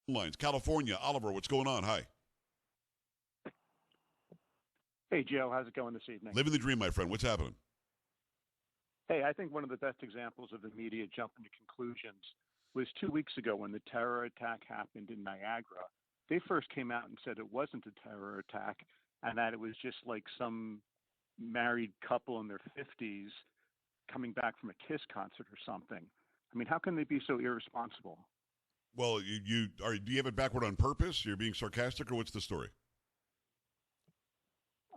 Lines, California. Oliver, what's going on? Hi. Hey, Joe. How's it going this evening? Living the dream, my friend. What's happening? Hey, I think one of the best examples of the media jumping to conclusions was 2 weeks ago when the terror attack happened in Niagara. They first came out and said it wasn't a terror attack and that it was just like some married couple in their 50s coming back from a Kiss concert or something. I mean, how can they be so irresponsible? Well, do you have it backward on purpose? You're being sarcastic, or what's the story?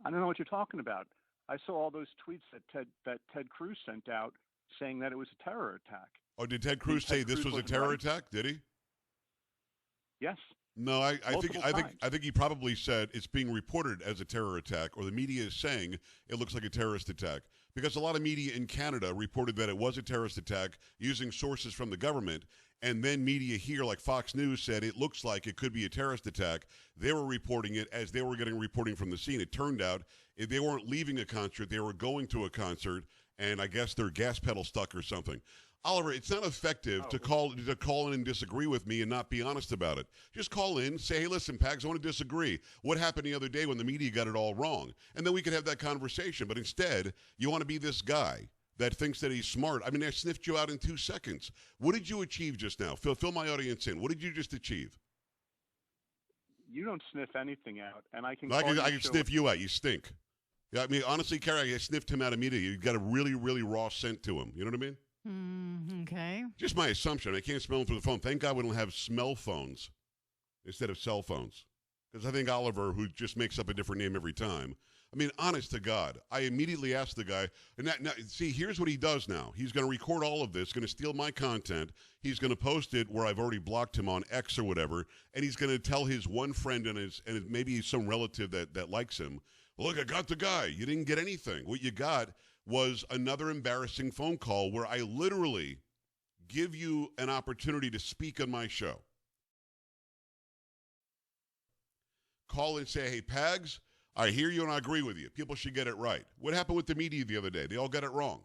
I don't know what you're talking about. I saw all those tweets that Ted Cruz sent out saying that it was a terror attack. Oh, did Ted Cruz say this was a terror attack? Did he? Yes. No, I think he probably said it's being reported as a terror attack, or the media is saying it looks like a terrorist attack. Because a lot of media in Canada reported that it was a terrorist attack using sources from the government, and then media here, like Fox News, said it looks like it could be a terrorist attack. They were reporting it as they were getting reporting from the scene. It turned out they weren't leaving a concert, they were going to a concert, and I guess their gas pedal stuck or something. Oliver, it's not effective to call in and disagree with me and not be honest about it. Just call in, say, hey, listen, Pags, I want to disagree. What happened the other day when the media got it all wrong? And then we could have that conversation. But instead, you want to be this guy that thinks that he's smart. I mean, I sniffed you out in 2 seconds. What did you achieve just now? Fill my audience in. What did you just achieve? You don't sniff anything out, and I can. I can sniff you out. You stink. Yeah, I mean, honestly, Carrie, I sniffed him out immediately. You've got a really, really raw scent to him. You know what I mean? Okay. Just my assumption. I can't smell them through the phone. Thank God we don't have smell phones instead of cell phones. Because I think Oliver, who just makes up a different name every time, I mean, honest to God, I immediately asked the guy, and now, see, here's what he does now. He's going to record all of this, going to steal my content. He's going to post it where I've already blocked him on X or whatever, and he's going to tell his one friend and maybe some relative that likes him, look, I got the guy. You didn't get anything. What you got was another embarrassing phone call where I literally give you an opportunity to speak on my show. Call and say, hey, Pags, I hear you and I agree with you. People should get it right. What happened with the media the other day? They all got it wrong.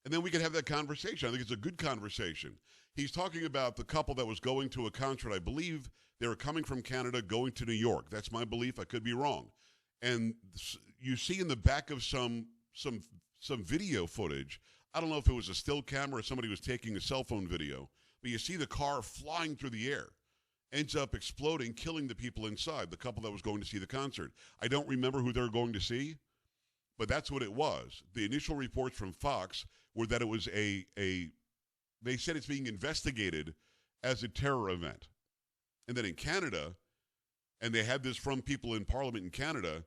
And then we could have that conversation. I think it's a good conversation. He's talking about the couple that was going to a concert. I believe they were coming from Canada, going to New York. That's my belief. I could be wrong. And you see in the back of some video footage, I don't know if it was a still camera or somebody was taking a cell phone video, but you see the car flying through the air, ends up exploding, killing the people inside, the couple that was going to see the concert. I don't remember who they were going to see, but that's what it was. The initial reports from Fox were that it was they said it's being investigated as a terror event. And then in Canada, and they had this from people in Parliament in Canada,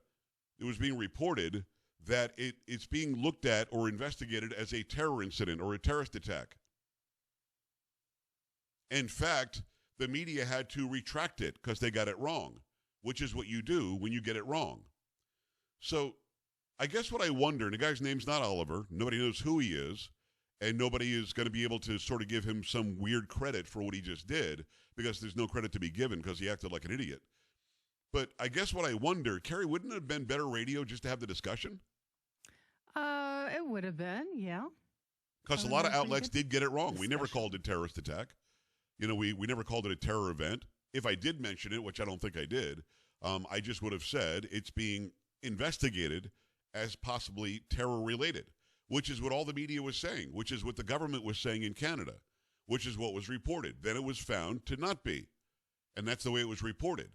it was being reported that it's being looked at or investigated as a terror incident or a terrorist attack. In fact, the media had to retract it because they got it wrong, which is what you do when you get it wrong. So I guess what I wonder, and the guy's name's not Oliver, nobody knows who he is, and nobody is going to be able to sort of give him some weird credit for what he just did because there's no credit to be given because he acted like an idiot. But I guess what I wonder, Carrie, wouldn't it have been better radio just to have the discussion? It would have been, yeah. Because a lot of outlets did get it wrong. We never called it a terrorist attack. You know, we never called it a terror event. If I did mention it, which I don't think I did, I just would have said it's being investigated as possibly terror-related, which is what all the media was saying, which is what the government was saying in Canada, which is what was reported. Then it was found to not be, and that's the way it was reported.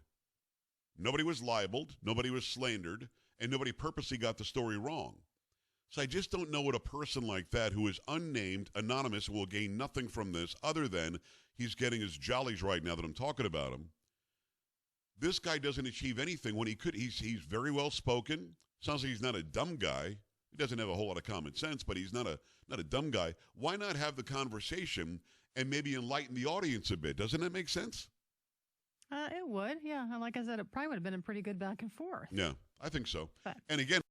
Nobody was libeled, nobody was slandered, and nobody purposely got the story wrong. So I just don't know what a person like that who is unnamed, anonymous, will gain nothing from this other than he's getting his jollies right now that I'm talking about him. This guy doesn't achieve anything when he could. He's very well spoken. Sounds like he's not a dumb guy. He doesn't have a whole lot of common sense, but he's not a dumb guy. Why not have the conversation and maybe enlighten the audience a bit? Doesn't that make sense? It would, yeah. And like I said, it probably would have been a pretty good back and forth. Yeah, I think so. And again,